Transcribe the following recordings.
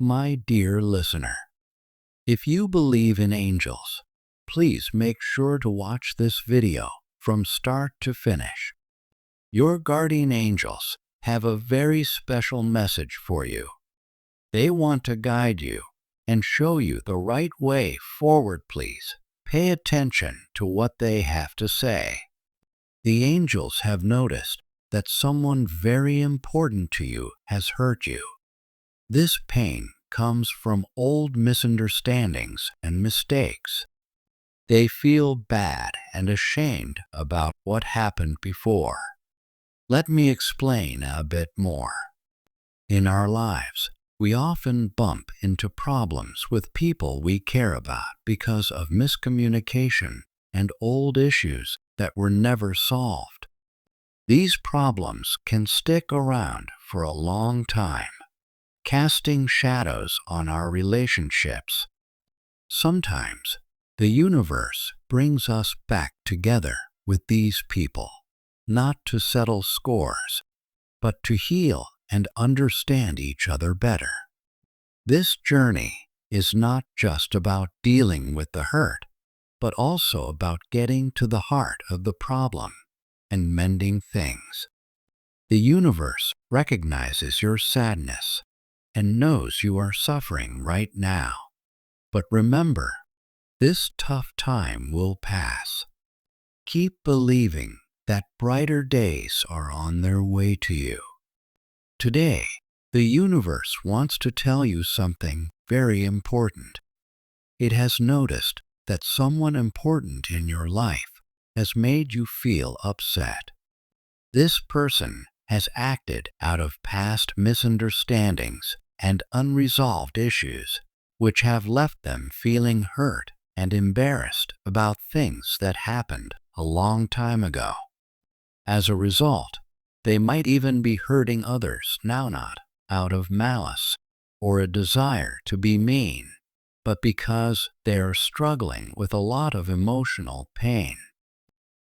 My dear listener, if you believe in angels, please make sure to watch this video from start to finish. Your guardian angels have a very special message for you. They want to guide you and show you the right way forward. Please pay attention to what they have to say. The angels have noticed that someone very important to you has hurt you. This pain comes from old misunderstandings and mistakes. They feel bad and ashamed about what happened before. Let me explain a bit more. In our lives, we often bump into problems with people we care about because of miscommunication and old issues that were never solved. These problems can stick around for a long time, casting shadows on our relationships. Sometimes, the universe brings us back together with these people, not to settle scores, but to heal and understand each other better. This journey is not just about dealing with the hurt, but also about getting to the heart of the problem and mending things. The universe recognizes your sadness and knows you are suffering right now. But remember, this tough time will pass. Keep believing that brighter days are on their way to you. Today, the universe wants to tell you something very important. It has noticed that someone important in your life has made you feel upset. This person has acted out of past misunderstandings and unresolved issues, which have left them feeling hurt and embarrassed about things that happened a long time ago. As a result, they might even be hurting others now, not out of malice or a desire to be mean, but because they are struggling with a lot of emotional pain.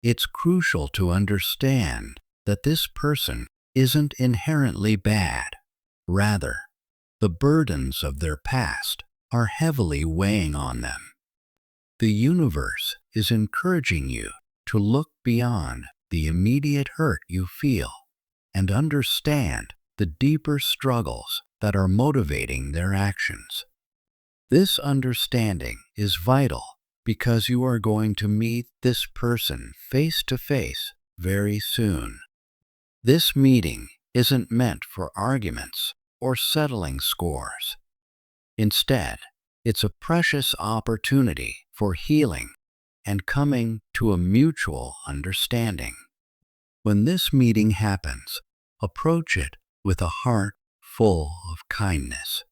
It's crucial to understand that this person isn't inherently bad. Rather, the burdens of their past are heavily weighing on them. The universe is encouraging you to look beyond the immediate hurt you feel and understand the deeper struggles that are motivating their actions. This understanding is vital because you are going to meet this person face to face very soon. This meeting isn't meant for arguments or settling scores. Instead, it's a precious opportunity for healing and coming to a mutual understanding. When this meeting happens, approach it with a heart full of kindness.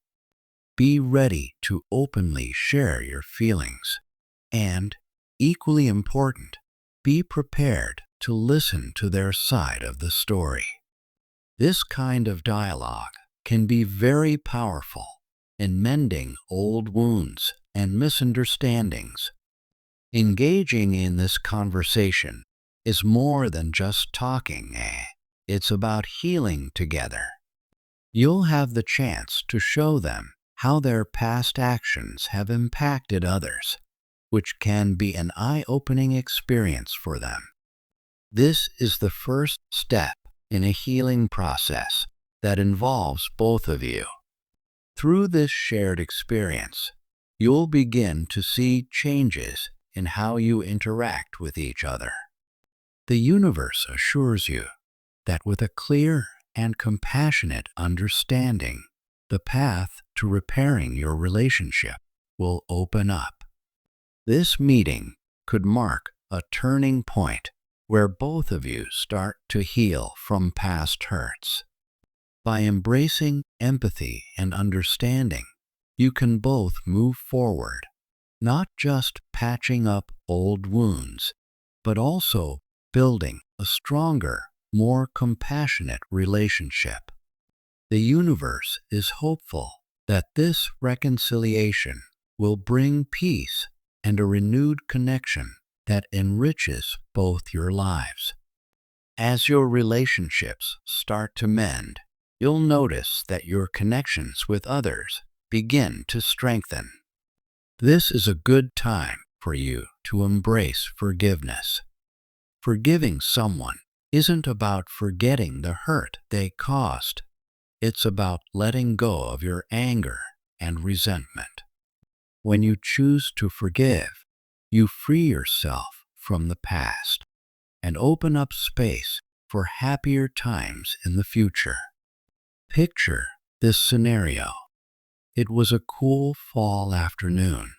Be ready to openly share your feelings, and, equally important, be prepared to listen to their side of the story. This kind of dialogue can be very powerful in mending old wounds and misunderstandings. Engaging in this conversation is more than just talking, it's about healing together. You'll have the chance to show them how their past actions have impacted others, which can be an eye-opening experience for them. This is the first step in a healing process that involves both of you. Through this shared experience, you'll begin to see changes in how you interact with each other. The universe assures you that with a clear and compassionate understanding, the path to repairing your relationship will open up. This meeting could mark a turning point where both of you start to heal from past hurts. By embracing empathy and understanding, you can both move forward, not just patching up old wounds, but also building a stronger, more compassionate relationship. The universe is hopeful that this reconciliation will bring peace and a renewed connection that enriches both your lives. As your relationships start to mend, you'll notice that your connections with others begin to strengthen. This is a good time for you to embrace forgiveness. Forgiving someone isn't about forgetting the hurt they caused. It's about letting go of your anger and resentment. When you choose to forgive, you free yourself from the past and open up space for happier times in the future. Picture this scenario. It was a cool fall afternoon,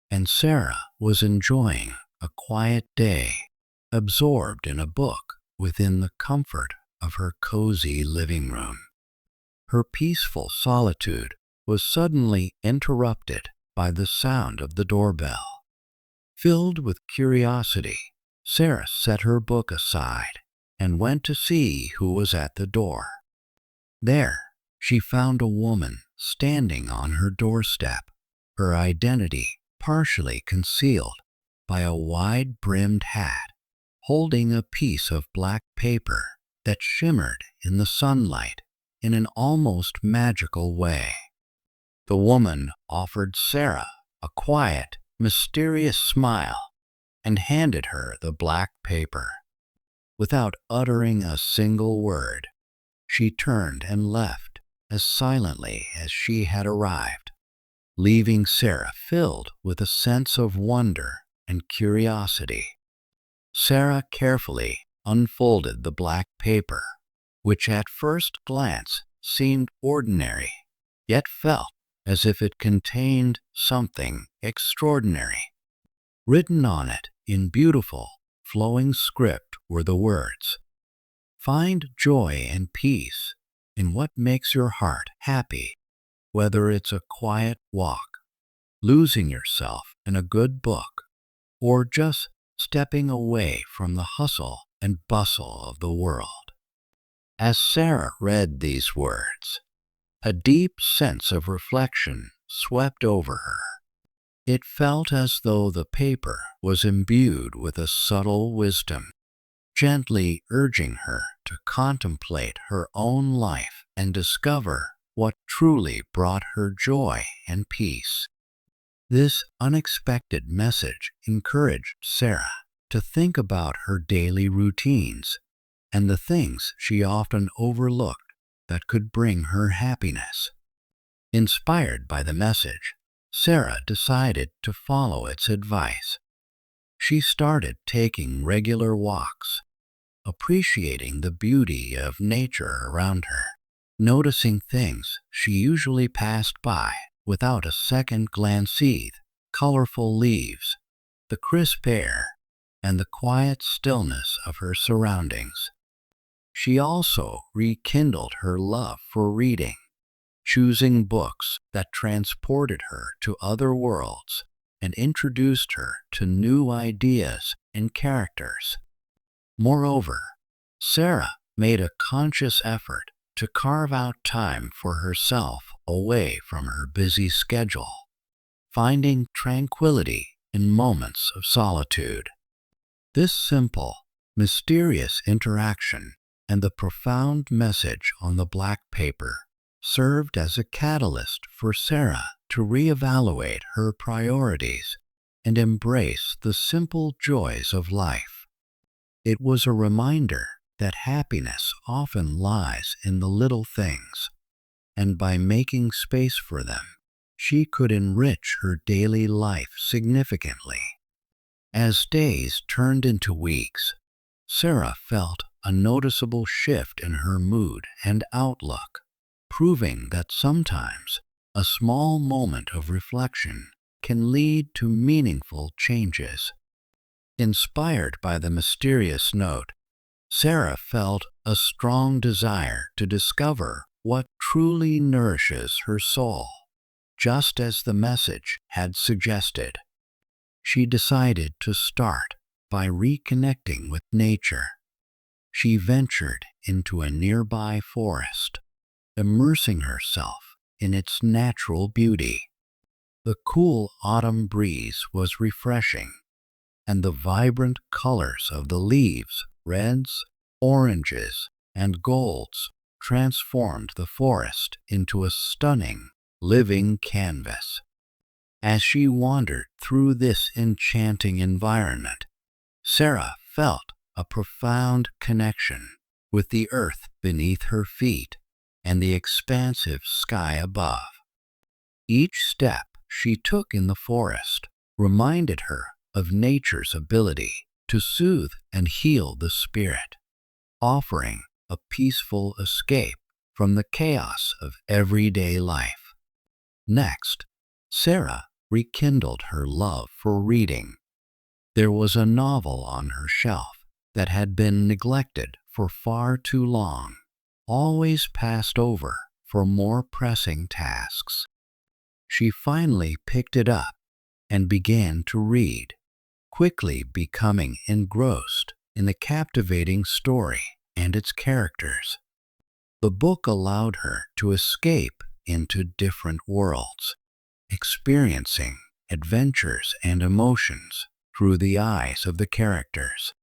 and Sarah was enjoying a quiet day, absorbed in a book within the comfort of her cozy living room. Her peaceful solitude was suddenly interrupted by the sound of the doorbell. Filled with curiosity, Sarah set her book aside and went to see who was at the door. There, she found a woman standing on her doorstep, her identity partially concealed by a wide-brimmed hat, holding a piece of black paper that shimmered in the sunlight in an almost magical way. The woman offered Sarah a quiet, mysterious smile and handed her the black paper. Without uttering a single word, she turned and left as silently as she had arrived, leaving Sarah filled with a sense of wonder and curiosity. Sarah carefully unfolded the black paper, which at first glance seemed ordinary, yet felt as if it contained something extraordinary. Written on it in beautiful, flowing script were the words, "Find joy and peace in what makes your heart happy, whether it's a quiet walk, losing yourself in a good book, or just stepping away from the hustle and bustle of the world." As Sarah read these words, a deep sense of reflection swept over her. It felt as though the paper was imbued with a subtle wisdom, gently urging her to contemplate her own life and discover what truly brought her joy and peace. This unexpected message encouraged Sarah to think about her daily routines and the things she often overlooked that could bring her happiness. Inspired by the message, Sarah decided to follow its advice. She started taking regular walks, appreciating the beauty of nature around her, noticing things she usually passed by without a second glance: colorful leaves, the crisp air, and the quiet stillness of her surroundings. She also rekindled her love for reading, choosing books that transported her to other worlds and introduced her to new ideas and characters. Moreover, Sarah made a conscious effort to carve out time for herself away from her busy schedule, finding tranquility in moments of solitude. This simple, mysterious interaction and the profound message on the black paper served as a catalyst for Sarah to reevaluate her priorities and embrace the simple joys of life. It was a reminder that happiness often lies in the little things, and by making space for them, she could enrich her daily life significantly. As days turned into weeks, Sarah felt a noticeable shift in her mood and outlook, proving that sometimes a small moment of reflection can lead to meaningful changes. Inspired by the mysterious note, Sarah felt a strong desire to discover what truly nourishes her soul, just as the message had suggested. She decided to start by reconnecting with nature. She ventured into a nearby forest, immersing herself in its natural beauty. The cool autumn breeze was refreshing, and the vibrant colors of the leaves, reds, oranges, and golds, transformed the forest into a stunning, living canvas. As she wandered through this enchanting environment, Sarah felt a profound connection with the earth beneath her feet and the expansive sky above. Each step she took in the forest reminded her of nature's ability to soothe and heal the spirit, offering a peaceful escape from the chaos of everyday life. Next, Sarah rekindled her love for reading. There was a novel on her shelf that had been neglected for far too long, always passed over for more pressing tasks. She finally picked it up and began to read, quickly becoming engrossed in the captivating story and its characters. The book allowed her to escape into different worlds, experiencing adventures and emotions through the eyes of the characters.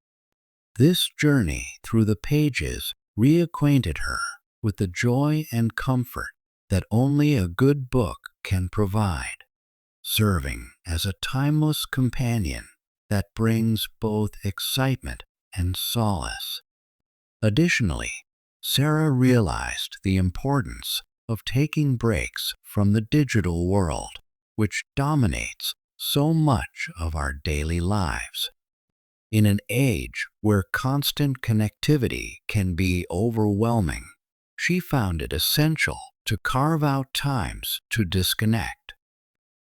This journey through the pages reacquainted her with the joy and comfort that only a good book can provide, serving as a timeless companion that brings both excitement and solace. Additionally, Sarah realized the importance of taking breaks from the digital world, which dominates so much of our daily lives. In an age where constant connectivity can be overwhelming, she found it essential to carve out times to disconnect.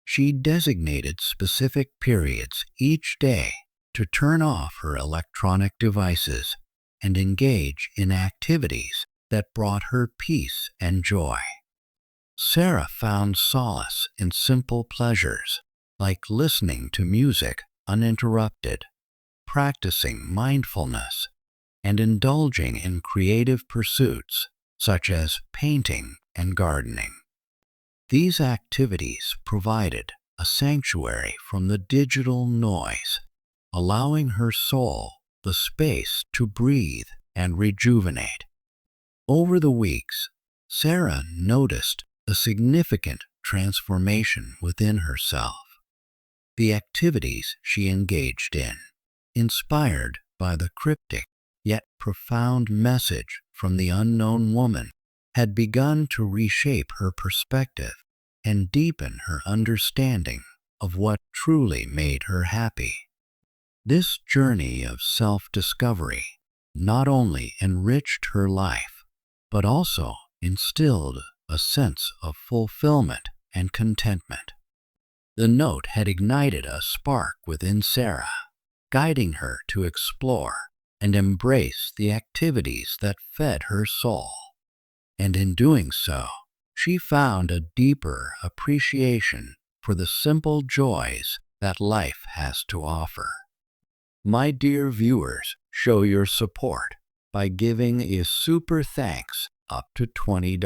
She designated specific periods each day to turn off her electronic devices and engage in activities that brought her peace and joy. Sarah found solace in simple pleasures like listening to music uninterrupted, practicing mindfulness, and indulging in creative pursuits such as painting and gardening. These activities provided a sanctuary from the digital noise, allowing her soul the space to breathe and rejuvenate. Over the weeks, Sarah noticed a significant transformation within herself. The activities she engaged in, inspired by the cryptic yet profound message from the unknown woman, had begun to reshape her perspective and deepen her understanding of what truly made her happy. This journey of self-discovery not only enriched her life, but also instilled a sense of fulfillment and contentment. The note had ignited a spark within Sarah, guiding her to explore and embrace the activities that fed her soul. And in doing so, she found a deeper appreciation for the simple joys that life has to offer. My dear viewers, show your support by giving a super thanks up to $20.